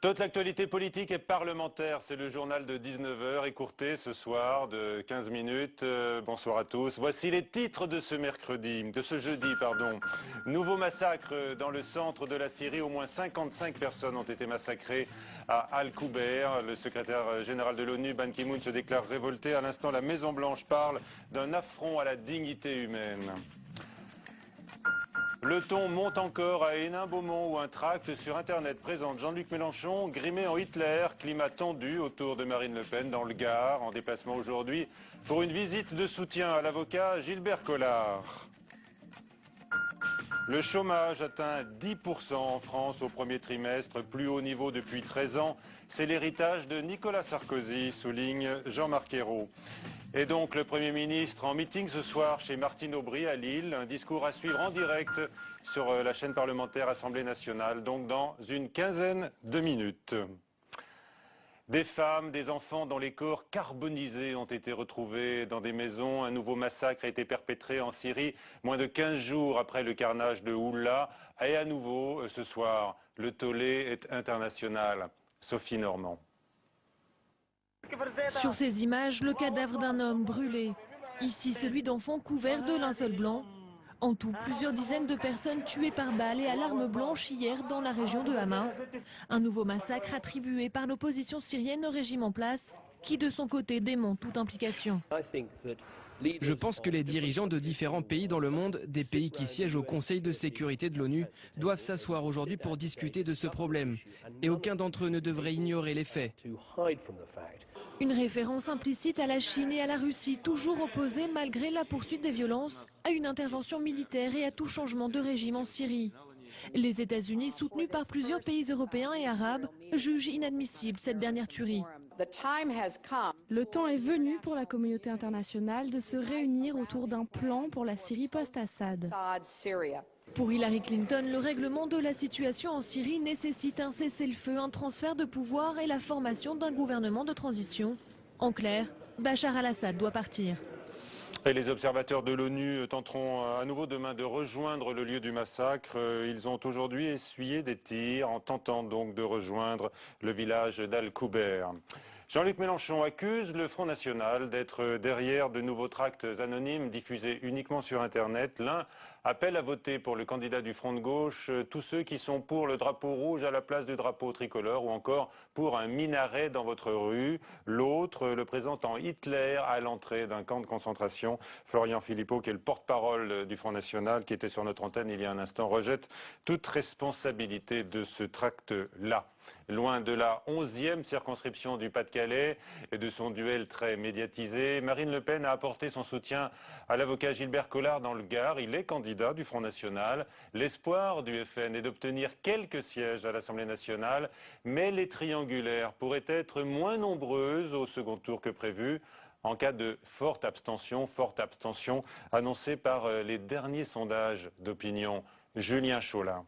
Toute l'actualité politique et parlementaire, c'est le journal de 19h, écourté ce soir de 15 minutes. Bonsoir à tous. Voici les titres de ce jeudi. Nouveau massacre dans le centre de la Syrie. Au moins 55 personnes ont été massacrées à Al-Koubair. Le secrétaire général de l'ONU, Ban Ki-moon, se déclare révolté. À l'instant, la Maison-Blanche parle d'un affront à la dignité humaine. Le ton monte encore à Hénin-Beaumont où un tract sur Internet présente Jean-Luc Mélenchon grimé en Hitler. Climat tendu autour de Marine Le Pen dans le Gard, en déplacement aujourd'hui pour une visite de soutien à l'avocat Gilbert Collard. Le chômage atteint 10% en France au premier trimestre, plus haut niveau depuis 13 ans. C'est l'héritage de Nicolas Sarkozy, souligne Jean-Marc Ayrault. Et donc le Premier ministre en meeting ce soir chez Martine Aubry à Lille. Un discours à suivre en direct sur la chaîne parlementaire Assemblée nationale, donc dans une quinzaine de minutes. Des femmes, des enfants dont les corps carbonisés ont été retrouvés dans des maisons. Un nouveau massacre a été perpétré en Syrie, moins de 15 jours après le carnage de Oulla. Et à nouveau, ce soir, le tollé est international. Sophie Normand. Sur ces images, le cadavre d'un homme brûlé. Ici, celui d'enfants couverts de linceul blanc. En tout, plusieurs dizaines de personnes tuées par balles et à l'arme blanche hier dans la région de Hama. Un nouveau massacre attribué par l'opposition syrienne au régime en place, qui de son côté dément toute implication. Je pense que les dirigeants de différents pays dans le monde, des pays qui siègent au Conseil de sécurité de l'ONU, doivent s'asseoir aujourd'hui pour discuter de ce problème. Et aucun d'entre eux ne devrait ignorer les faits. Une référence implicite à la Chine et à la Russie, toujours opposées, malgré la poursuite des violences, à une intervention militaire et à tout changement de régime en Syrie. Les États-Unis, soutenus par plusieurs pays européens et arabes, jugent inadmissible cette dernière tuerie. Le temps est venu pour la communauté internationale de se réunir autour d'un plan pour la Syrie post-Assad. Pour Hillary Clinton, le règlement de la situation en Syrie nécessite un cessez-le-feu, un transfert de pouvoir et la formation d'un gouvernement de transition. En clair, Bachar al-Assad doit partir. Et les observateurs de l'ONU tenteront à nouveau demain de rejoindre le lieu du massacre. Ils ont aujourd'hui essuyé des tirs en tentant donc de rejoindre le village d'Al-Koubair. Jean-Luc Mélenchon accuse le Front National d'être derrière de nouveaux tracts anonymes diffusés uniquement sur Internet. L'un appelle à voter pour le candidat du Front de gauche tous ceux qui sont pour le drapeau rouge à la place du drapeau tricolore ou encore pour un minaret dans votre rue. L'autre le présente en Hitler à l'entrée d'un camp de concentration. Florian Philippot, qui est le porte-parole du Front National, qui était sur notre antenne il y a un instant, rejette toute responsabilité de ce tract-là. Loin de la 11e circonscription du Pas-de-Calais et de son duel très médiatisé, Marine Le Pen a apporté son soutien à l'avocat Gilbert Collard dans le Gard. Il est candidat du Front National. L'espoir du FN est d'obtenir quelques sièges à l'Assemblée nationale, mais les triangulaires pourraient être moins nombreuses au second tour que prévu en cas de forte abstention annoncée par les derniers sondages d'opinion. Julien Chaulin.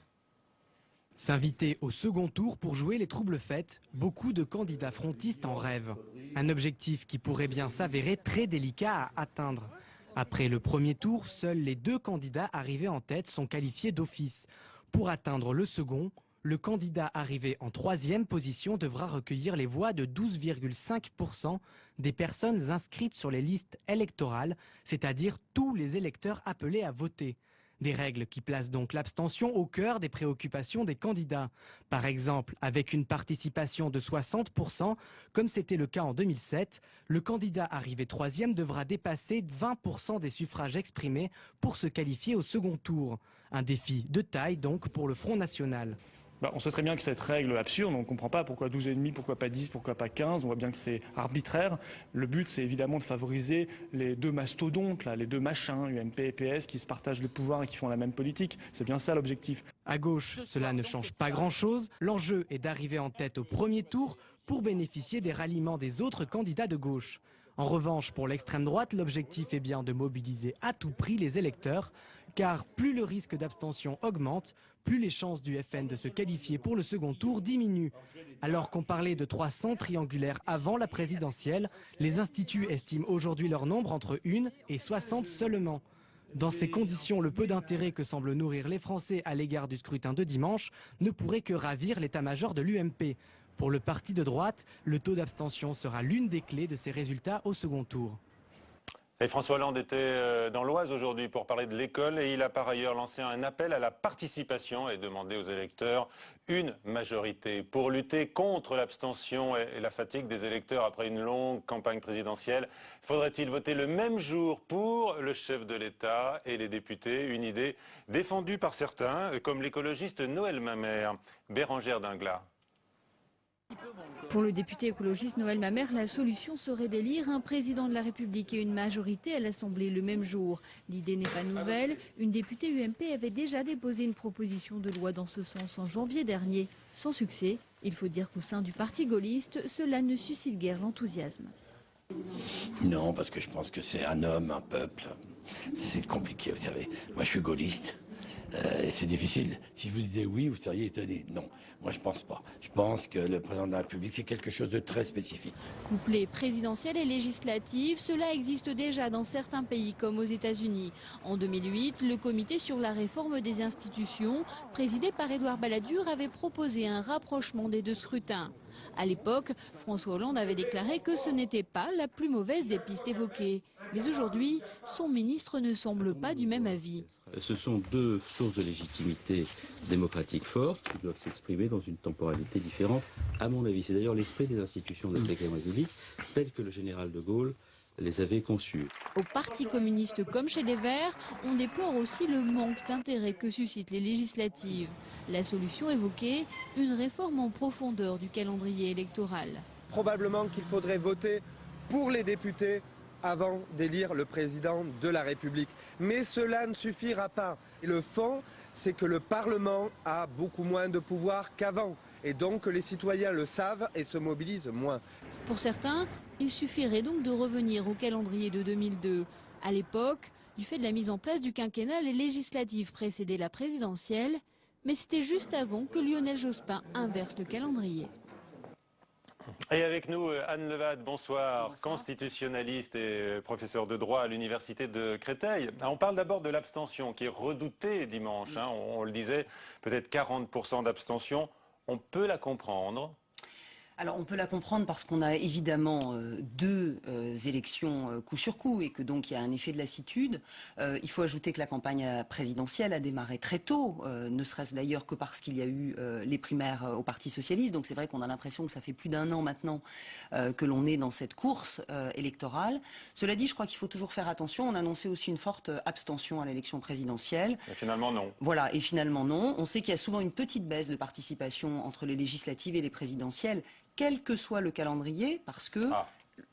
S'inviter au second tour pour jouer les troubles fêtes, beaucoup de candidats frontistes en rêvent. Un objectif qui pourrait bien s'avérer très délicat à atteindre. Après le premier tour, seuls les deux candidats arrivés en tête sont qualifiés d'office. Pour atteindre le second, le candidat arrivé en troisième position devra recueillir les voix de 12,5% des personnes inscrites sur les listes électorales, c'est-à-dire tous les électeurs appelés à voter. Des règles qui placent donc l'abstention au cœur des préoccupations des candidats. Par exemple, avec une participation de 60%, comme c'était le cas en 2007, le candidat arrivé troisième devra dépasser 20% des suffrages exprimés pour se qualifier au second tour. Un défi de taille donc pour le Front National. On sait très bien que cette règle absurde, on ne comprend pas pourquoi 12,5, pourquoi pas 10, pourquoi pas 15, on voit bien que c'est arbitraire. Le but, c'est évidemment de favoriser les deux mastodontes, les deux machins, UMP et PS, qui se partagent le pouvoir et qui font la même politique. C'est bien ça l'objectif. À gauche, cela ne change pas grand-chose. L'enjeu est d'arriver en tête au premier tour pour bénéficier des ralliements des autres candidats de gauche. En revanche, pour l'extrême droite, l'objectif est bien de mobiliser à tout prix les électeurs, car plus le risque d'abstention augmente, plus les chances du FN de se qualifier pour le second tour diminuent. Alors qu'on parlait de 300 triangulaires avant la présidentielle, les instituts estiment aujourd'hui leur nombre entre 1 et 60 seulement. Dans ces conditions, le peu d'intérêt que semblent nourrir les Français à l'égard du scrutin de dimanche ne pourrait que ravir l'état-major de l'UMP. Pour le parti de droite, le taux d'abstention sera l'une des clés de ses résultats au second tour. Et François Hollande était dans l'Oise aujourd'hui pour parler de l'école et il a par ailleurs lancé un appel à la participation et demandé aux électeurs une majorité pour lutter contre l'abstention et la fatigue des électeurs après une longue campagne présidentielle. Faudrait-il voter le même jour pour le chef de l'État et les députés? Une idée défendue par certains, comme l'écologiste Noël Mamère. Bérangère Dinglas. Pour le député écologiste Noël Mamère, la solution serait d'élire un président de la République et une majorité à l'Assemblée le même jour. L'idée n'est pas nouvelle. Une députée UMP avait déjà déposé une proposition de loi dans ce sens en janvier dernier. Sans succès, il faut dire qu'au sein du parti gaulliste, cela ne suscite guère l'enthousiasme. Non, parce que je pense que c'est un homme, un peuple. C'est compliqué, vous savez. Moi, je suis gaulliste. Et c'est difficile. Si je vous disais oui, vous seriez étonné. Non, moi je pense pas. Je pense que le président de la République, c'est quelque chose de très spécifique. Couplé présidentielle et législative, cela existe déjà dans certains pays comme aux États-Unis. En 2008, le comité sur la réforme des institutions, présidé par Édouard Balladur, avait proposé un rapprochement des deux scrutins. À l'époque, François Hollande avait déclaré que ce n'était pas la plus mauvaise des pistes évoquées. Mais aujourd'hui, son ministre ne semble pas du même avis. Ce sont deux sources de légitimité démocratique fortes qui doivent s'exprimer dans une temporalité différente. À mon avis, c'est d'ailleurs l'esprit des institutions de la Ve République, tel que le général de Gaulle les avait conçus. Au Parti communiste comme chez les Verts, on déplore aussi le manque d'intérêt que suscitent les législatives. La solution évoquée, une réforme en profondeur du calendrier électoral. Probablement qu'il faudrait voter pour les députés avant d'élire le président de la République. Mais cela ne suffira pas. Et le fond, c'est que le Parlement a beaucoup moins de pouvoir qu'avant. Et donc les citoyens le savent et se mobilisent moins. Pour certains, il suffirait donc de revenir au calendrier de 2002. À l'époque, du fait de la mise en place du quinquennat, les législatives précédaient la présidentielle. Mais c'était juste avant que Lionel Jospin inverse le calendrier. Et avec nous, Anne Levade, bonsoir, constitutionnaliste et professeur de droit à l'université de Créteil. On parle d'abord de l'abstention qui est redoutée dimanche. On le disait, peut-être 40% d'abstention. On peut la comprendre. Alors on peut la comprendre parce qu'on a évidemment deux élections coup sur coup et que donc il y a un effet de lassitude. Il faut ajouter que la campagne présidentielle a démarré très tôt, ne serait-ce d'ailleurs que parce qu'il y a eu les primaires au Parti socialiste. Donc c'est vrai qu'on a l'impression que ça fait plus d'un an maintenant que l'on est dans cette course électorale. Cela dit, je crois qu'il faut toujours faire attention. On annonçait aussi une forte abstention à l'élection présidentielle. Et finalement non. Voilà, et finalement non. On sait qu'il y a souvent une petite baisse de participation entre les législatives et les présidentielles, quel que soit le calendrier, parce que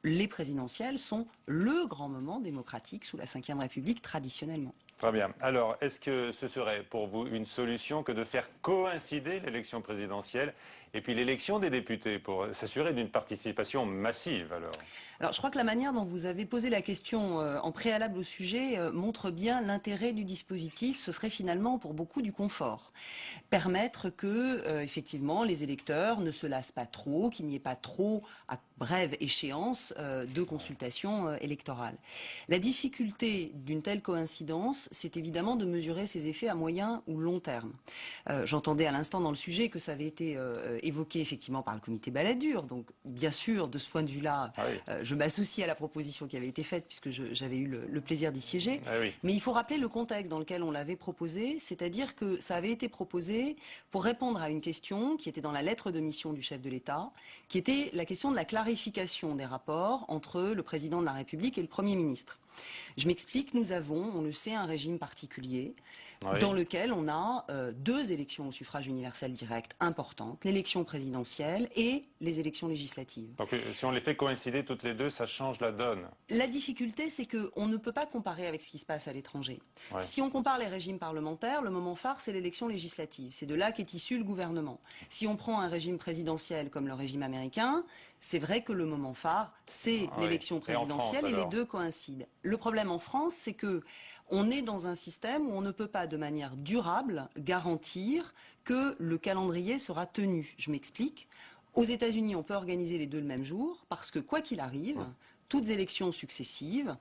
les présidentielles sont le grand moment démocratique sous la Ve République traditionnellement. Très bien. Alors, est-ce que ce serait pour vous une solution que de faire coïncider l'élection présidentielle et puis l'élection des députés pour s'assurer d'une participation massive alors? Alors, je crois que la manière dont vous avez posé la question en préalable au sujet montre bien l'intérêt du dispositif. Ce serait finalement pour beaucoup du confort. Permettre que, effectivement, les électeurs ne se lassent pas trop, qu'il n'y ait pas trop, à brève échéance, de consultation électorale. La difficulté d'une telle coïncidence, c'est évidemment de mesurer ses effets à moyen ou long terme. J'entendais à l'instant dans le sujet que ça avait été évoqué effectivement par le comité Balladur. Donc, bien sûr, de ce point de vue-là, je m'associe à la proposition qui avait été faite puisque j'avais eu le plaisir d'y siéger. Mais il faut rappeler le contexte dans lequel on l'avait proposé, c'est-à-dire que ça avait été proposé pour répondre à une question qui était dans la lettre de mission du chef de l'État, qui était la question de la clarification des rapports entre le président de la République et le Premier ministre. Je m'explique, nous avons, on le sait, un régime particulier dans lequel on a deux élections au suffrage universel direct importantes, l'élection présidentielle et les élections législatives. Donc si on les fait coïncider toutes les deux, ça change la donne. La difficulté, c'est qu'on ne peut pas comparer avec ce qui se passe à l'étranger. Si on compare les régimes parlementaires, le moment phare, c'est l'élection législative. C'est de là qu'est issu le gouvernement. Si on prend un régime présidentiel comme le régime américain, c'est vrai que le moment phare, c'est l'élection présidentielle et les deux coïncident. Le problème en France, c'est que on est dans un système où on ne peut pas de manière durable garantir que le calendrier sera tenu. Je m'explique. Aux États-Unis, on peut organiser les deux le même jour parce que quoi qu'il arrive, toutes élections successives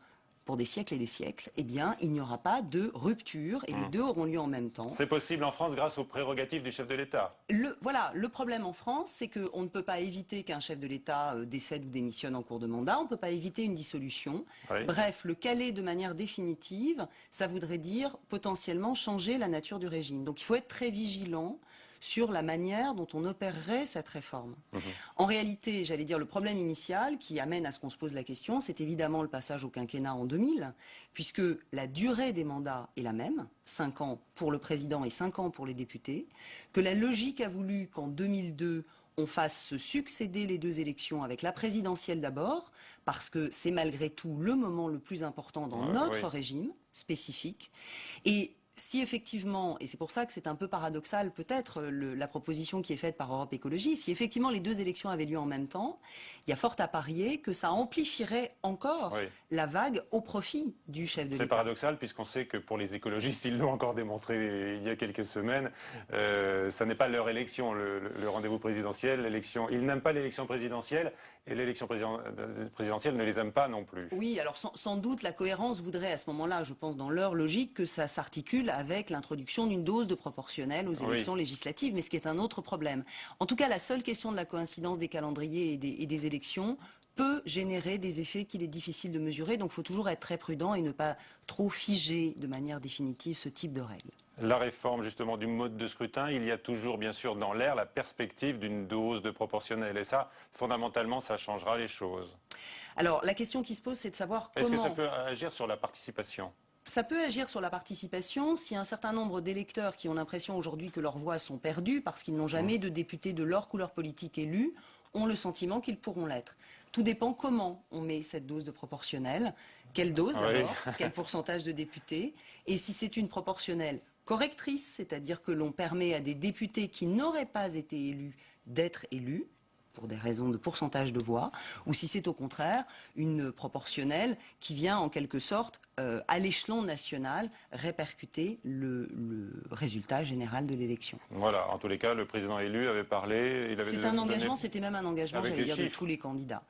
pour des siècles et des siècles, eh bien, il n'y aura pas de rupture et les deux auront lieu en même temps. C'est possible en France grâce aux prérogatives du chef de l'État. Voilà, le problème en France, c'est qu'on ne peut pas éviter qu'un chef de l'État décède ou démissionne en cours de mandat, on ne peut pas éviter une dissolution. Oui. Bref, le caler de manière définitive, ça voudrait dire potentiellement changer la nature du régime. Donc il faut être très vigilant sur la manière dont on opérerait cette réforme. En réalité, j'allais dire, le problème initial qui amène à ce qu'on se pose la question, c'est évidemment le passage au quinquennat en 2000, puisque la durée des mandats est la même, 5 ans pour le président et 5 ans pour les députés, que la logique a voulu qu'en 2002, on fasse se succéder les deux élections avec la présidentielle d'abord, parce que c'est malgré tout le moment le plus important dans notre régime spécifique. Et si effectivement, et c'est pour ça que c'est un peu paradoxal peut-être la proposition qui est faite par Europe Écologie, si effectivement les deux élections avaient lieu en même temps, il y a fort à parier que ça amplifierait encore la vague au profit du chef de l'État. C'est paradoxal puisqu'on sait que pour les écologistes, ils l'ont encore démontré il y a quelques semaines, ça n'est pas leur élection, le rendez-vous présidentiel, l'élection. Ils n'aiment pas l'élection présidentielle et l'élection présidentielle ne les aime pas non plus. Oui, alors sans doute la cohérence voudrait à ce moment-là, je pense dans leur logique, que ça s'articule avec l'introduction d'une dose de proportionnelle aux élections législatives, mais ce qui est un autre problème. En tout cas, la seule question de la coïncidence des calendriers et des élections peut générer des effets qu'il est difficile de mesurer, donc il faut toujours être très prudent et ne pas trop figer de manière définitive ce type de règles. La réforme justement du mode de scrutin, il y a toujours bien sûr dans l'air la perspective d'une dose de proportionnelle. Et ça, fondamentalement, ça changera les choses. Alors la question qui se pose, c'est de savoir comment... Est-ce que ça peut agir sur la participation ? Ça peut agir sur la participation si un certain nombre d'électeurs qui ont l'impression aujourd'hui que leurs voix sont perdues parce qu'ils n'ont jamais de députés de leur couleur politique élus, ont le sentiment qu'ils pourront l'être. Tout dépend comment on met cette dose de proportionnelle. Quelle dose d'abord ? Quel pourcentage de députés ? Et si c'est une proportionnelle correctrice, c'est-à-dire que l'on permet à des députés qui n'auraient pas été élus d'être élus, pour des raisons de pourcentage de voix, ou si c'est au contraire une proportionnelle qui vient en quelque sorte à l'échelon national répercuter le résultat général de l'élection. Voilà, en tous les cas, le président élu avait parlé... C'est un engagement, c'était même un engagement, j'allais dire, de tous les candidats.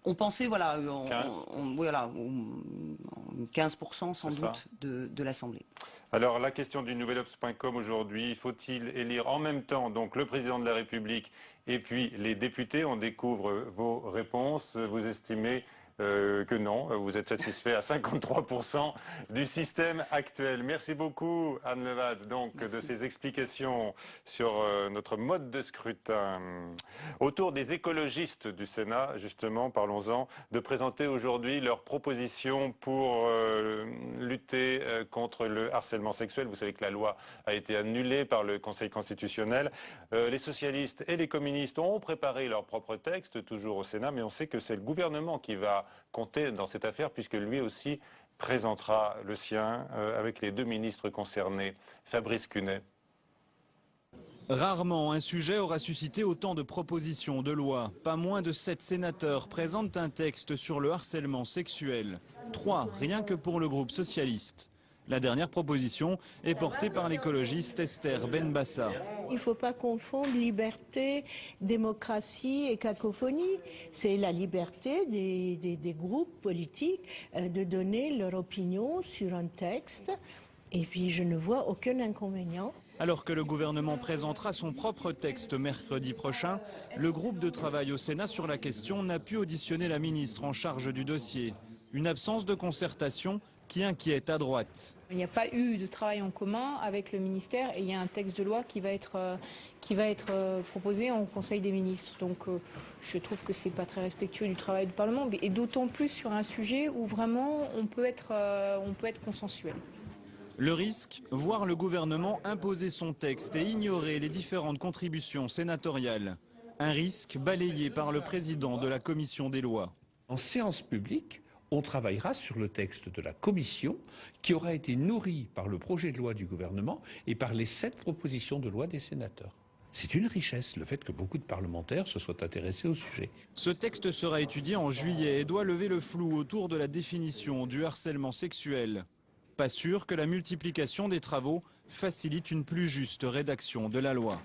On pensait, voilà, 15% sans doute de l'Assemblée. Alors, la question du nouvelobs.com aujourd'hui, faut-il élire en même temps donc le président de la République et puis les députés? On découvre vos réponses. Vous estimez que non, vous êtes satisfait à 53% du système actuel. Merci beaucoup Anne Levade de ces explications sur notre mode de scrutin. Autour des écologistes du Sénat, justement, parlons-en, de présenter aujourd'hui leurs propositions pour lutter contre le harcèlement sexuel. Vous savez que la loi a été annulée par le Conseil constitutionnel. Les socialistes et les communistes ont préparé leur propre texte, toujours au Sénat, mais on sait que c'est le gouvernement qui va compter dans cette affaire, puisque lui aussi présentera le sien avec les deux ministres concernés. Fabrice Cunet. Rarement un sujet aura suscité autant de propositions de loi. Pas moins de 7 sénateurs présentent un texte sur le harcèlement sexuel. 3 rien que pour le groupe socialiste. La dernière proposition est portée par l'écologiste Esther Benbassa. Il ne faut pas confondre liberté, démocratie et cacophonie. C'est la liberté des groupes politiques de donner leur opinion sur un texte. Et puis je ne vois aucun inconvénient. Alors que le gouvernement présentera son propre texte mercredi prochain, le groupe de travail au Sénat sur la question n'a pu auditionner la ministre en charge du dossier. Une absence de concertation qui inquiète à droite. Il n'y a pas eu de travail en commun avec le ministère et il y a un texte de loi qui va être proposé en Conseil des ministres. Donc je trouve que ce n'est pas très respectueux du travail du Parlement et d'autant plus sur un sujet où vraiment on peut être consensuel. Le risque, voir le gouvernement imposer son texte et ignorer les différentes contributions sénatoriales. Un risque balayé par le président de la commission des lois. En séance publique, on travaillera sur le texte de la commission qui aura été nourri par le projet de loi du gouvernement et par les 7 propositions de loi des sénateurs. C'est une richesse, le fait que beaucoup de parlementaires se soient intéressés au sujet. Ce texte sera étudié en juillet et doit lever le flou autour de la définition du harcèlement sexuel. Pas sûr que la multiplication des travaux facilite une plus juste rédaction de la loi.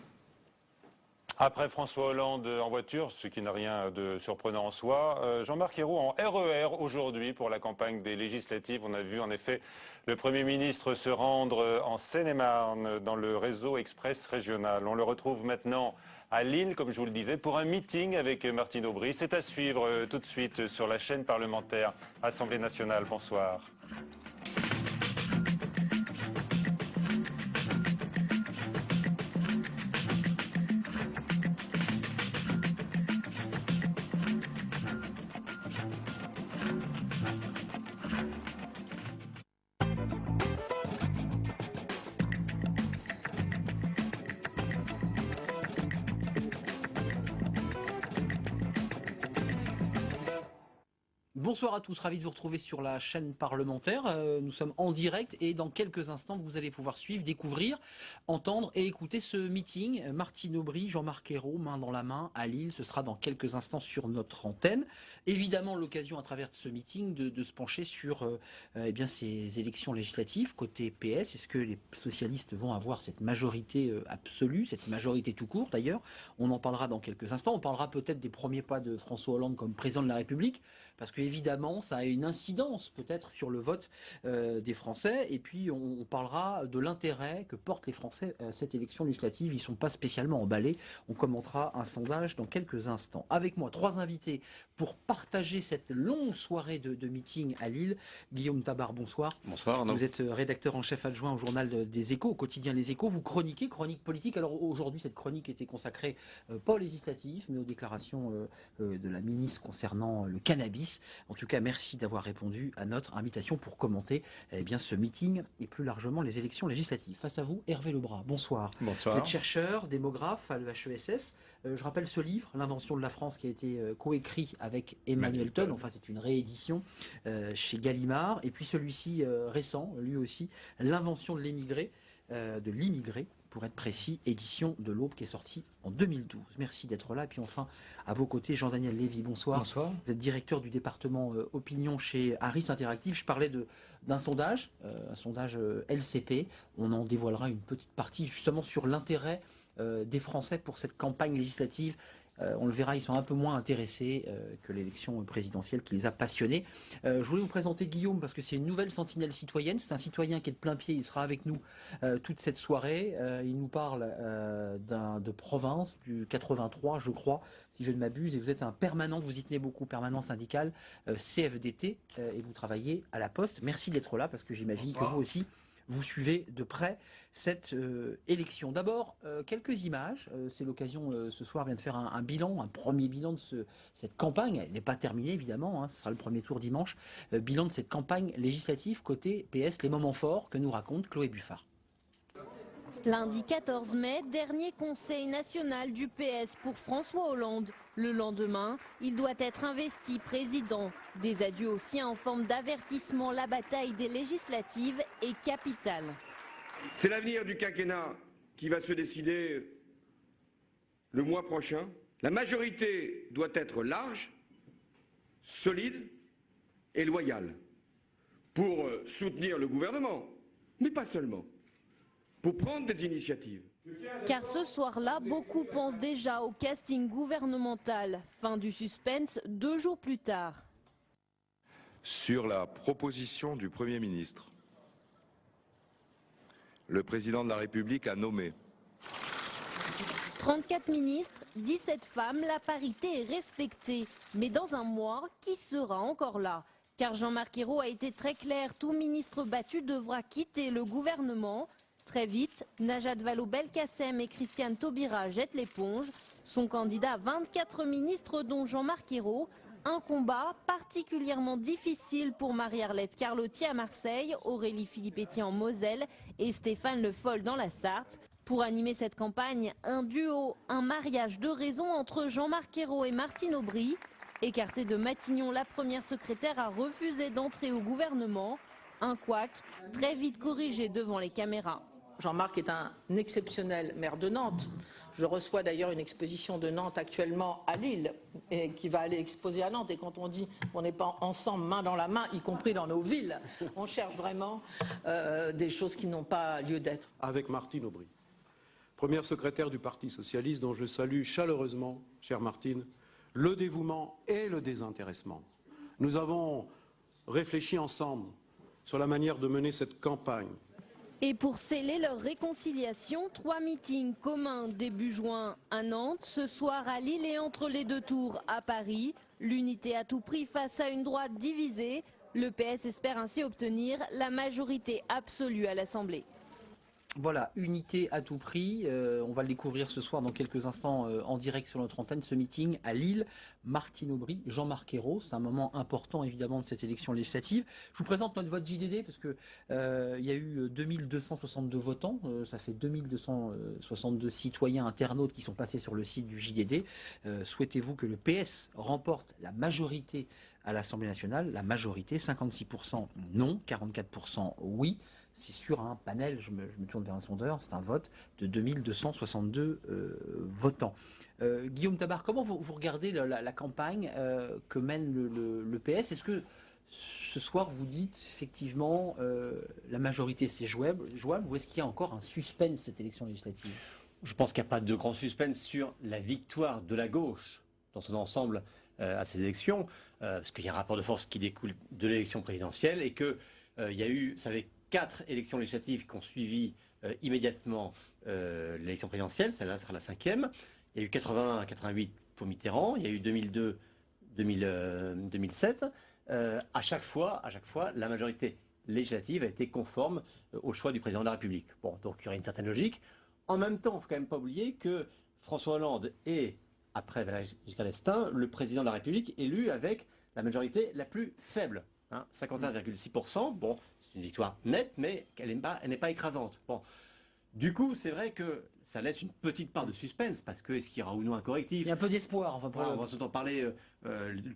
Après François Hollande en voiture, ce qui n'a rien de surprenant en soi, Jean-Marc Ayrault en RER aujourd'hui pour la campagne des législatives. On a vu en effet le Premier ministre se rendre en Seine-et-Marne dans le réseau express régional. On le retrouve maintenant à Lille, comme je vous le disais, pour un meeting avec Martine Aubry. C'est à suivre tout de suite sur la chaîne parlementaire Assemblée nationale. Bonsoir. Bonsoir à tous, ravi de vous retrouver sur la chaîne parlementaire. Nous sommes en direct et dans quelques instants, vous allez pouvoir suivre, découvrir, entendre et écouter ce meeting. Martine Aubry, Jean-Marc Ayrault, main dans la main à Lille. Ce sera dans quelques instants sur notre antenne. Évidemment, l'occasion à travers ce meeting de se pencher sur ces élections législatives côté PS. Est-ce que les socialistes vont avoir cette majorité absolue, cette majorité tout court d'ailleurs? On en parlera dans quelques instants. On parlera peut-être des premiers pas de François Hollande comme président de la République, parce que évidemment, ça a une incidence peut-être sur le vote des Français. Et puis, on parlera de l'intérêt que portent les Français à cette élection législative. Ils ne sont pas spécialement emballés. On commentera un sondage dans quelques instants. Avec moi, 3 invités pour partager cette longue soirée de meeting à Lille. Guillaume Tabar, bonsoir. Bonsoir, Arnaud. Vous êtes rédacteur en chef adjoint au journal des Échos, au quotidien Les Échos. Vous chroniquez, chronique politique. Alors aujourd'hui, cette chronique était consacrée pas aux législatives, mais aux déclarations de la ministre concernant le cannabis. En tout cas, merci d'avoir répondu à notre invitation pour commenter ce meeting et plus largement les élections législatives. Face à vous, Hervé Lebras. Bonsoir. Bonsoir. Vous êtes chercheur, démographe à l'EHESS. Je rappelle ce livre, L'invention de la France, qui a été coécrit avec Emmanuel Ton. Enfin, c'est une réédition chez Gallimard. Et puis celui-ci récent, lui aussi, L'invention de l'immigré, pour être précis, édition de l'Aube qui est sortie en 2012. Merci d'être là. Et puis enfin, à vos côtés, Jean-Daniel Lévy, bonsoir. Bonsoir. Vous êtes directeur du département opinion chez Harris Interactive. Je parlais d'un sondage, un sondage LCP. On en dévoilera une petite partie justement sur l'intérêt des Français pour cette campagne législative. On le verra, ils sont un peu moins intéressés que l'élection présidentielle qui les a passionnés. Je voulais vous présenter Guillaume parce que c'est une nouvelle sentinelle citoyenne. C'est un citoyen qui est de plein pied, il sera avec nous toute cette soirée. Il nous parle de province, du 83 je crois, si je ne m'abuse. Et vous êtes un permanent, vous y tenez beaucoup, permanent syndical CFDT et vous travaillez à la Poste. Merci d'être là parce que j'imagine que vous aussi, vous suivez de près cette élection. D'abord, quelques images. C'est l'occasion, ce soir, vient de faire un bilan, un premier bilan de cette campagne. Elle n'est pas terminée, évidemment. Ce sera le premier tour dimanche. Bilan de cette campagne législative côté PS. Les moments forts que nous raconte Chloé Buffard. Lundi 14 mai, dernier conseil national du PS pour François Hollande. Le lendemain, il doit être investi président. Des adieux aussi en forme d'avertissement. La bataille des législatives est capitale. C'est l'avenir du quinquennat qui va se décider le mois prochain. La majorité doit être large, solide et loyale pour soutenir le gouvernement, mais pas seulement, pour prendre des initiatives. Car ce soir-là, beaucoup pensent déjà au casting gouvernemental. Fin du suspense 2 jours plus tard. Sur la proposition du Premier ministre, le président de la République a nommé 34 ministres, 17 femmes, la parité est respectée. Mais dans un mois, qui sera encore là? Car Jean-Marc Ayrault a été très clair, tout ministre battu devra quitter le gouvernement. Très vite, Najat Vallaud-Belkacem et Christiane Taubira jettent l'éponge. Son candidat, 24 ministres dont Jean-Marc Ayrault. Un combat particulièrement difficile pour Marie-Arlette Carlotti à Marseille, Aurélie Filippetti en Moselle et Stéphane Le Foll dans la Sarthe. Pour animer cette campagne, un duo, un mariage de raison entre Jean-Marc Ayrault et Martine Aubry. Écartée de Matignon, la première secrétaire a refusé d'entrer au gouvernement. Un couac très vite corrigé devant les caméras. Jean-Marc est un exceptionnel maire de Nantes. Je reçois d'ailleurs une exposition de Nantes actuellement à Lille et qui va aller exposer à Nantes. Et quand on dit qu'on n'est pas ensemble main dans la main, y compris dans nos villes, on cherche vraiment des choses qui n'ont pas lieu d'être. Avec Martine Aubry. première secrétaire du Parti socialiste, dont je salue chaleureusement, chère Martine, le dévouement et le désintéressement. Nous avons réfléchi ensemble sur la manière de mener cette campagne. Et pour sceller leur réconciliation, 3 meetings communs début juin à Nantes, ce soir à Lille et entre les deux tours à Paris. L'unité à tout prix face à une droite divisée. Le PS espère ainsi obtenir la majorité absolue à l'Assemblée. Voilà, unité à tout prix. On va le découvrir ce soir dans quelques instants en direct sur notre antenne, ce meeting à Lille. Martine Aubry, Jean-Marc Ayrault, c'est un moment important évidemment de cette élection législative. Je vous présente notre vote JDD parce que il y a eu 2262 votants, ça fait 2262 citoyens internautes qui sont passés sur le site du JDD. Souhaitez-vous que le PS remporte la majorité à l'Assemblée nationale? La majorité, 56% non, 44% oui. C'est sur un panel, je me tourne vers un sondeur, c'est un vote de 2262 votants. Guillaume Tabar, comment vous regardez la campagne que mène le PS? Est-ce que ce soir vous dites effectivement la majorité c'est jouable ou est-ce qu'il y a encore un suspense cette élection législative? Je pense qu'il n'y a pas de grand suspense sur la victoire de la gauche dans son ensemble à ces élections, parce qu'il y a un rapport de force qui découle de l'élection présidentielle et qu'il y a eu, vous savez, 4 élections législatives qui ont suivi immédiatement l'élection présidentielle, celle-là sera la 5e. Il y a eu 81 à 88 pour Mitterrand, il y a eu 2002, 2007. À chaque fois, la majorité législative a été conforme au choix du président de la République. Bon, donc il y aurait une certaine logique. En même temps, il ne faut quand même pas oublier que François Hollande est, après Valéry Giscard d'Estaing, le président de la République élu avec la majorité la plus faible, 51,6%. Bon, c'est une victoire nette, mais elle n'est pas écrasante. Bon. Du coup, c'est vrai que ça laisse une petite part de suspense, parce que est-ce qu'il y aura ou non un correctif? Il y a un peu d'espoir. Enfin, on va s'entendre parler,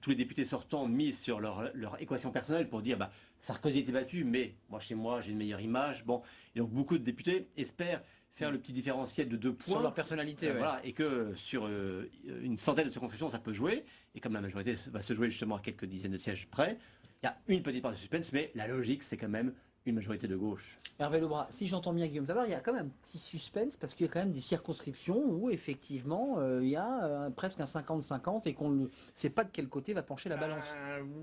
tous les députés sortants mis sur leur équation personnelle pour dire Sarkozy était battu, mais moi, chez moi, j'ai une meilleure image. Bon. Et donc, beaucoup de députés espèrent faire le petit différentiel de 2 points. Sur leur personnalité, voilà, et que sur une centaine de circonscriptions, ça peut jouer. Et comme la majorité va se jouer justement à quelques dizaines de sièges près, il y a une petite part de suspense, mais la logique, c'est quand même une majorité de gauche. Hervé Lebras, si j'entends bien Guillaume Tabar, il y a quand même un petit suspense parce qu'il y a quand même des circonscriptions où effectivement il y a presque un 50-50 et qu'on ne sait pas de quel côté va pencher la balance.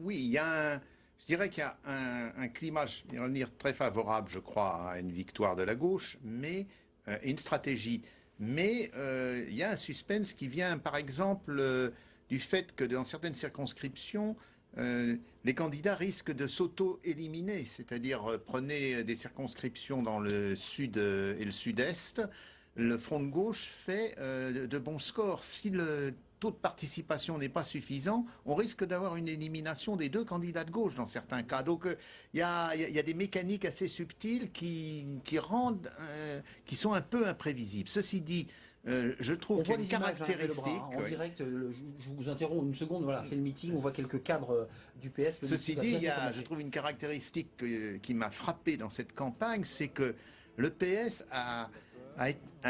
Oui, je dirais qu'il y a un climat, je vais dire, très favorable, je crois, à une victoire de la gauche, mais une stratégie. Mais il y a un suspense qui vient, par exemple, du fait que dans certaines circonscriptions, les candidats risquent de s'auto-éliminer, c'est-à-dire prenez des circonscriptions dans le sud et le sud-est, le front de gauche fait de bons scores. Si le taux de participation n'est pas suffisant, on risque d'avoir une élimination des 2 candidats de gauche dans certains cas. Donc il y a des mécaniques assez subtiles qui sont un peu imprévisibles. Ceci dit, je trouve qu'il y a une caractéristique. En direct, je vous interromps une seconde, voilà, c'est le meeting, on voit quelques cadres du PS. Ceci dit, je trouve une caractéristique qui m'a frappé dans cette campagne, c'est que le PS a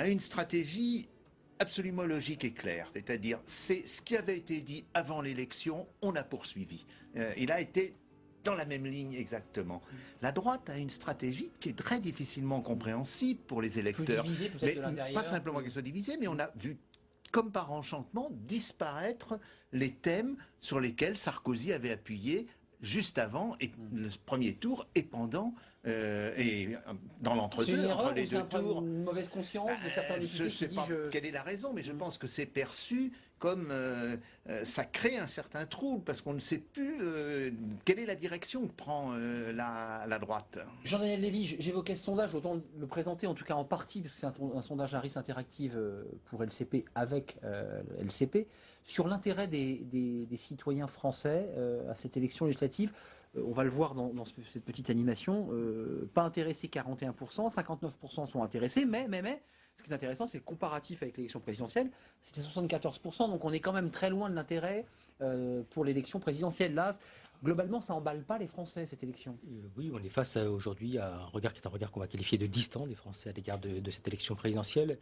une stratégie absolument logique et claire, c'est-à-dire c'est ce qui avait été dit avant l'élection, on a poursuivi. Il a été dans la même ligne exactement. La droite a une stratégie qui est très difficilement compréhensible pour les électeurs. Plus divisée, peut-être de l'intérieur. Pas simplement qu'elle soit divisée, mais on a vu, comme par enchantement, disparaître les thèmes sur lesquels Sarkozy avait appuyé juste avant et le premier tour et pendant et dans l'entre-deux, entre les 2 tours. C'est une mauvaise conscience de certains députés je ne sais pas quelle est la raison, mais je pense que c'est perçu comme ça crée un certain trouble parce qu'on ne sait plus quelle est la direction que prend la droite. Jean-Daniel Lévy, j'évoquais ce sondage, autant le présenter en tout cas en partie, parce que c'est un sondage Harris Interactive pour LCP avec LCP, sur l'intérêt des citoyens français à cette élection législative. On va le voir dans cette petite animation. Pas intéressés 41%, 59% sont intéressés, mais ce qui est intéressant, c'est le comparatif avec l'élection présidentielle. C'était 74%, donc on est quand même très loin de l'intérêt pour l'élection présidentielle. Là, Globalement, ça emballe pas les Français, cette élection. Oui, on est face aujourd'hui à un regard qui est un regard qu'on va qualifier de distant des Français à l'égard de cette élection présidentielle,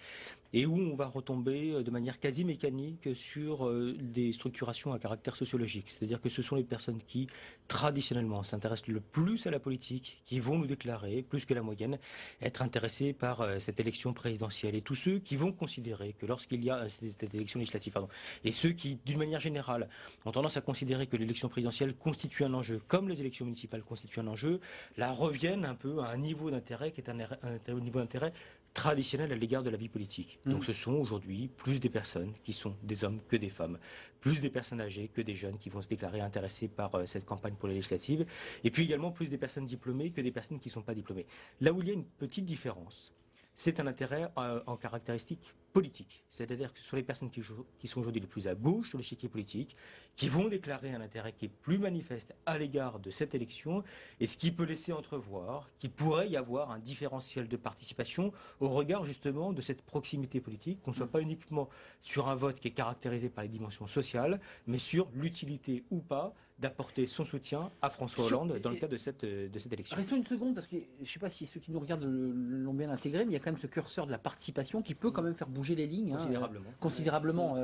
et où on va retomber de manière quasi mécanique sur des structurations à caractère sociologique. C'est-à-dire que ce sont les personnes qui, traditionnellement, s'intéressent le plus à la politique, qui vont nous déclarer, plus que la moyenne, être intéressés par cette élection présidentielle. Et tous ceux qui vont considérer que lorsqu'il y a cette élection législative, et ceux qui, d'une manière générale, ont tendance à considérer que l'élection présidentielle constitue un enjeu, comme les élections municipales constituent un enjeu, là reviennent un peu à un niveau d'intérêt qui est un niveau d'intérêt traditionnel à l'égard de la vie politique. Donc ce sont aujourd'hui plus des personnes qui sont des hommes que des femmes, plus des personnes âgées que des jeunes qui vont se déclarer intéressés par cette campagne pour les législatives, et puis également plus des personnes diplômées que des personnes qui ne sont pas diplômées. Là où il y a une petite différence, c'est un intérêt en caractéristique politique. C'est-à-dire que ce sont les personnes qui sont aujourd'hui les plus à gauche sur l'échiquier politique, qui vont déclarer un intérêt qui est plus manifeste à l'égard de cette élection, et ce qui peut laisser entrevoir qu'il pourrait y avoir un différentiel de participation au regard justement de cette proximité politique, qu'on ne soit pas uniquement sur un vote qui est caractérisé par les dimensions sociales, mais sur l'utilité ou pas d'apporter son soutien à François Hollande dans le cadre de cette élection. Restons une seconde, parce que je ne sais pas si ceux qui nous regardent l'ont bien intégré, mais il y a quand même ce curseur de la participation qui peut quand même faire bouger les lignes. Considérablement.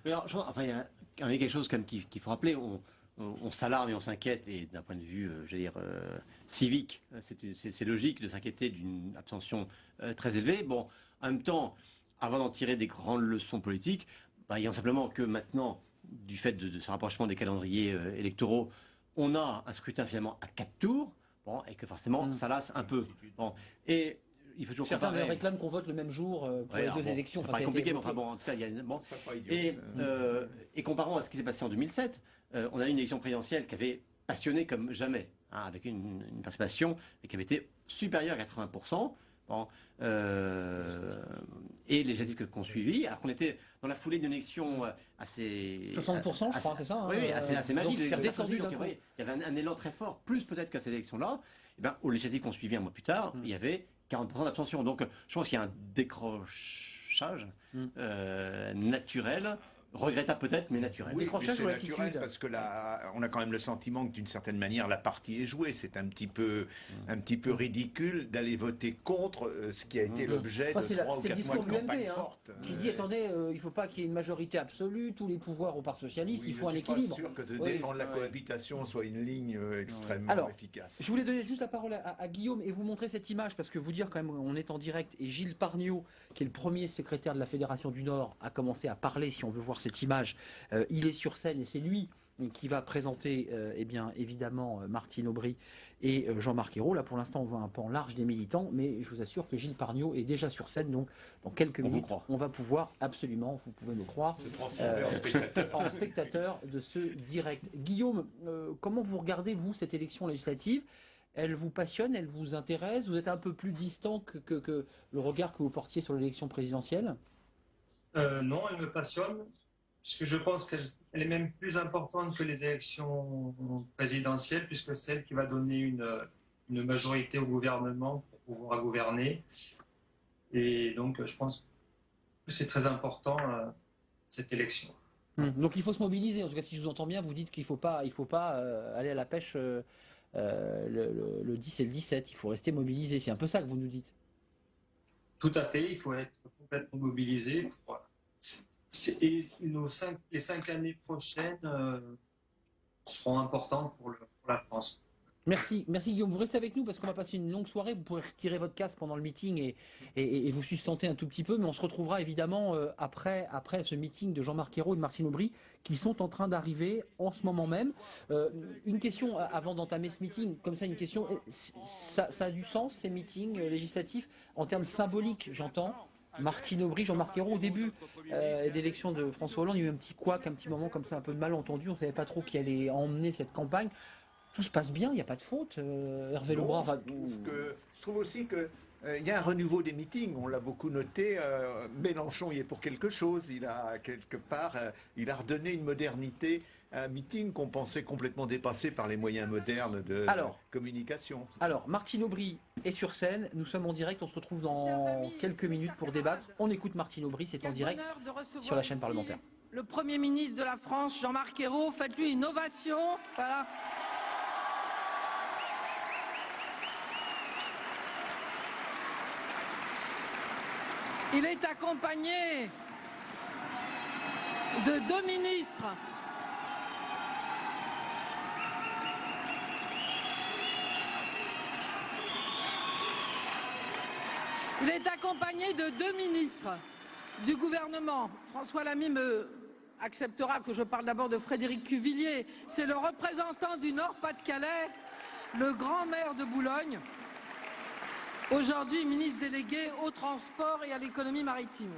Alors, enfin, il y a quelque chose quand même qu'il faut rappeler. On s'alarme et on s'inquiète, et d'un point de vue, civique, c'est logique de s'inquiéter d'une abstention très élevée. Bon, en même temps, avant d'en tirer des grandes leçons politiques, ayant simplement que maintenant, du fait de ce rapprochement des calendriers électoraux, on a un scrutin finalement à 4 tours, bon, et que forcément ça lasse un peu. Bon, et il faut toujours certains comparer. réclament qu'on vote le même jour pour les deux élections. C'est pas compliqué, mais enfin bon, ça, il y a bon. Et comparons à ce qui s'est passé en 2007, on a eu une élection présidentielle qui avait passionné comme jamais, hein, avec une participation qui avait été supérieure à 80%. Bon, et les législatives qu'on suivit, alors qu'on était dans la foulée d'une élection assez... 60%, je crois, c'est ça, hein, oui, assez magique. donc c'est redescendu d'un coup. Il y avait un élan très fort, plus peut-être qu'à cette élection-là. Et bien, aux législatives qu'on suivit un mois plus tard, il y avait 40% d'abstention. Donc, je pense qu'il y a un décrochage naturel. Regrettable peut-être, mais naturel. Oui, c'est naturel parce que là, on a quand même le sentiment que d'une certaine manière, la partie est jouée. C'est un petit peu ridicule d'aller voter contre ce qui a été l'objet de 3 ou 4 mois de campagne forte. Qui dit, attendez, il ne faut pas qu'il y ait une majorité absolue, tous les pouvoirs au Parti socialiste, il faut un équilibre. Je suis pas sûr que de défendre la cohabitation soit une ligne extrêmement efficace. Je voulais donner juste la parole à Guillaume et vous montrer cette image, parce que vous dire quand même, on est en direct, et Gilles Parniot, qui est le premier secrétaire de la Fédération du Nord, a commencé à parler, si on veut voir cette image. Il est sur scène et c'est lui qui va présenter eh bien, évidemment Martine Aubry et Jean-Marc Ayrault. Là pour l'instant on voit un pan large des militants, mais je vous assure que Gilles Parniot est déjà sur scène, donc dans quelques minutes on va pouvoir absolument, vous pouvez me croire, en spectateur de ce direct. Guillaume, comment vous regardez vous cette élection législative ? Elle vous passionne, elle vous intéresse? Vous êtes un peu plus distant que le regard que vous portiez sur l'élection présidentielle? Non, elle me passionne, puisque je pense qu'elle est même plus importante que les élections présidentielles, puisque c'est celle qui va donner une majorité au gouvernement pour pouvoir gouverner. Et donc, je pense que c'est très important, cette élection. Donc, il faut se mobiliser. En tout cas, si je vous entends bien, vous dites qu'il ne faut pas aller à la pêche le 10 et le 17. Il faut rester mobilisé. C'est un peu ça que vous nous dites. Tout à fait, il faut être complètement mobilisé. Et les 5 années prochaines seront importantes pour la France. Merci Guillaume. Vous restez avec nous parce qu'on va passer une longue soirée. Vous pourrez retirer votre casque pendant le meeting et vous sustenter un tout petit peu. Mais on se retrouvera évidemment après ce meeting de Jean-Marc Ayrault et de Martine Aubry qui sont en train d'arriver en ce moment même. Une question avant d'entamer ce meeting, comme ça une question. Ça a du sens ces meetings législatifs en termes symboliques, j'entends. Martine Aubry, Jean-Marc Ayrault, au début d'élection de François Hollande, il y a eu un petit couac, un petit moment comme ça, un peu de malentendu. On ne savait pas trop qui allait emmener cette campagne. Tout se passe bien, il n'y a pas de faute. Hervé Lebras je trouve aussi que il y a un renouveau des meetings, on l'a beaucoup noté. Mélenchon y est pour quelque chose. Il a quelque part, il a redonné une modernité à un meeting qu'on pensait complètement dépassé par les moyens modernes de communication. Alors, Martine Aubry est sur scène. Nous sommes en direct. On se retrouve dans quelques minutes pour débattre. On écoute Martine Aubry, c'est en direct sur la chaîne parlementaire. Le Premier ministre de la France, Jean-Marc Ayrault, faites-lui une ovation. Voilà. Il est accompagné de 2 ministres. Il est accompagné de 2 ministres du gouvernement. François Lamy me acceptera que je parle d'abord de Frédéric Cuvillier. C'est le représentant du Nord-Pas-de-Calais, le grand maire de Boulogne, aujourd'hui ministre délégué au transport et à l'économie maritime.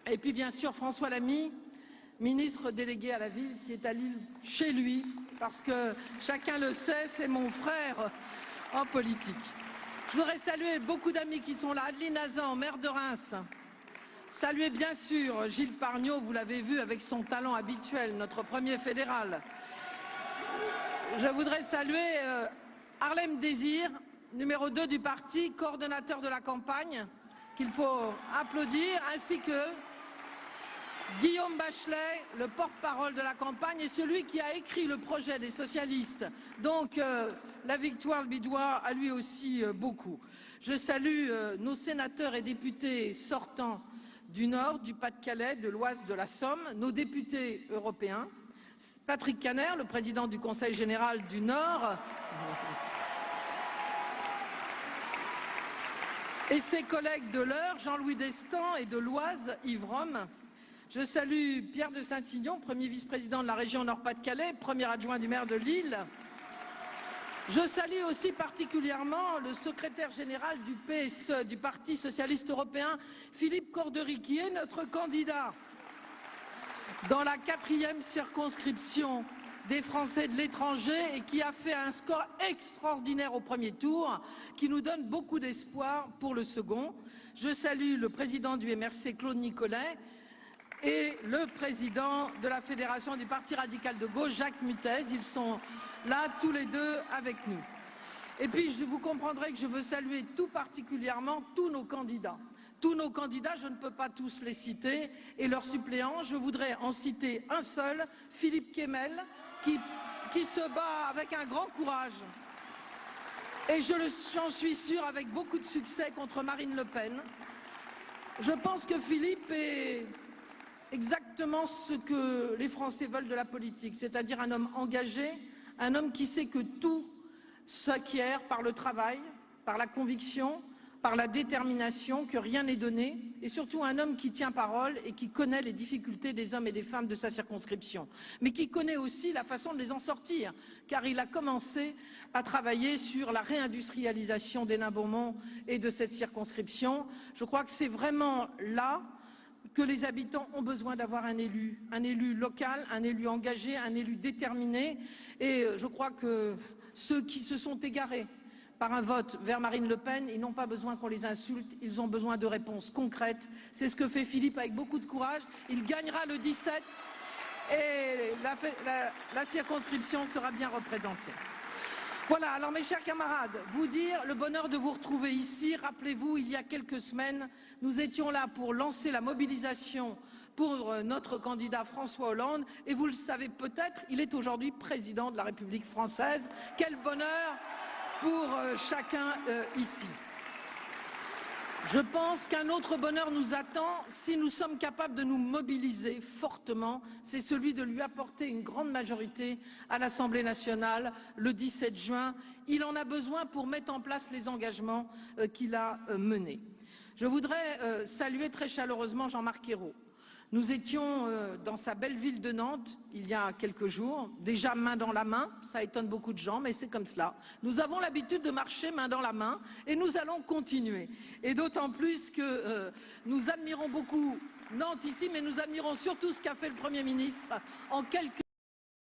Et puis bien sûr François Lamy, ministre délégué à la ville, qui est à Lille chez lui, parce que chacun le sait, c'est mon frère en politique. Je voudrais saluer beaucoup d'amis qui sont là. Adeline Hazan, maire de Reims. Saluer bien sûr Gilles Pargnot, vous l'avez vu avec son talent habituel, notre premier fédéral. Je voudrais saluer Harlem Désir, numéro 2 du parti, coordonnateur de la campagne, qu'il faut applaudir, ainsi que Guillaume Bachelet, le porte-parole de la campagne et celui qui a écrit le projet des socialistes. Donc la victoire lui doit à lui aussi beaucoup. Je salue nos sénateurs et députés sortants du Nord, du Pas-de-Calais, de l'Oise, de la Somme, nos députés européens, Patrick Kanner, le président du Conseil général du Nord, et ses collègues de l'Eure, Jean-Louis Destan, et de l'Oise, Yves Rome. Je salue Pierre de Saint-Ignon, premier vice-président de la région Nord-Pas-de-Calais, premier adjoint du maire de Lille. Je salue aussi particulièrement le secrétaire général du PSE, du Parti socialiste européen, Philippe Cordery, qui est notre candidat dans la 4e circonscription des Français de l'étranger et qui a fait un score extraordinaire au premier tour, qui nous donne beaucoup d'espoir pour le second. Je salue le président du MRC, Claude Nicolet, et le président de la Fédération du Parti radical de gauche, Jacques Muttez. Ils sont là tous les deux avec nous. Et puis vous comprendrez que je veux saluer tout particulièrement tous nos candidats. Tous nos candidats, je ne peux pas tous les citer, et leurs suppléants. Je voudrais en citer un seul, Philippe Kemel, qui se bat avec un grand courage. Et j'en suis sûr avec beaucoup de succès contre Marine Le Pen. Je pense que Philippe est exactement ce que les Français veulent de la politique, c'est-à-dire un homme engagé, un homme qui sait que tout s'acquiert par le travail, par la conviction, par la détermination, que rien n'est donné, et surtout un homme qui tient parole et qui connaît les difficultés des hommes et des femmes de sa circonscription, mais qui connaît aussi la façon de les en sortir, car il a commencé à travailler sur la réindustrialisation d'Hénin-Beaumont et de cette circonscription. Je crois que c'est vraiment là que les habitants ont besoin d'avoir un élu local, un élu engagé, un élu déterminé. Et je crois que ceux qui se sont égarés par un vote vers Marine Le Pen, ils n'ont pas besoin qu'on les insulte, ils ont besoin de réponses concrètes. C'est ce que fait Philippe avec beaucoup de courage. Il gagnera le 17 et la circonscription sera bien représentée. Voilà, alors mes chers camarades, vous dire le bonheur de vous retrouver ici. Rappelez-vous, il y a quelques semaines, nous étions là pour lancer la mobilisation pour notre candidat François Hollande. Et vous le savez peut-être, il est aujourd'hui président de la République française. Quel bonheur pour chacun ici. Je pense qu'un autre bonheur nous attend si nous sommes capables de nous mobiliser fortement. C'est celui de lui apporter une grande majorité à l'Assemblée nationale le 17 juin. Il en a besoin pour mettre en place les engagements qu'il a menés. Je voudrais saluer très chaleureusement Jean-Marc Ayrault. Nous étions dans sa belle ville de Nantes il y a quelques jours, déjà main dans la main, ça étonne beaucoup de gens, mais c'est comme cela. Nous avons l'habitude de marcher main dans la main et nous allons continuer. Et d'autant plus que nous admirons beaucoup Nantes ici, mais nous admirons surtout ce qu'a fait le Premier ministre en quelques